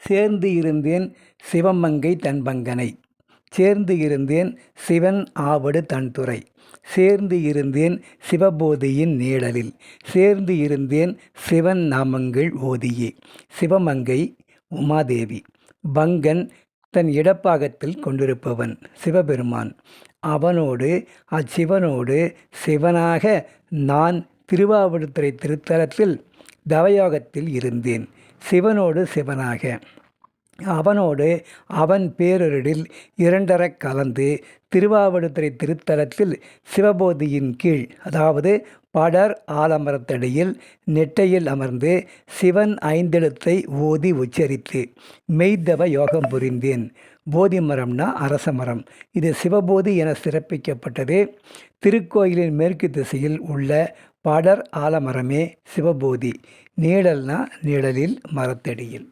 சேர்ந்து இருந்தேன் சிவமங்கை தன்பங்கனை. சேர்ந்து இருந்தேன் சிவன் ஆவடு தன்துறை. சேர்ந்து இருந்தேன் சிவபோதியின் நீழலில். சேர்ந்து இருந்தேன் சிவன் நாமங்கள் ஓதியே. சிவமங்கை உமாதேவி. பங்கன் தன் இடப்பாகத்தில் கொண்டிருப்பவன் சிவபெருமான். அவனோடு அச்சிவனோடு சிவனாக நான் திருவாவடுதுறை திருத்தலத்தில் தவயோகத்தில் இருந்தேன். சிவனோடு சிவனாக அவனோடு அவன் பேரருளில் இரண்டரக் கலந்து திருவாவடுதுறை திருத்தலத்தில் சிவபோதியின் கீழ், அதாவது படர் ஆலமரத்தடியில் நெட்டையில் அமர்ந்து சிவன் ஐந்தெழுத்தை ஓதி உச்சரித்து மெய்தவ யோகம் புரிந்தேன். போதி மரம்னா அரச மரம். இது சிவபோதி என சிறப்பிக்கப்பட்டது. திருக்கோயிலின் மேற்கு திசையில் உள்ள படர் ஆலமரமே சிவபோதி. நீழல்னா நிழலில் மரத்தடியில்.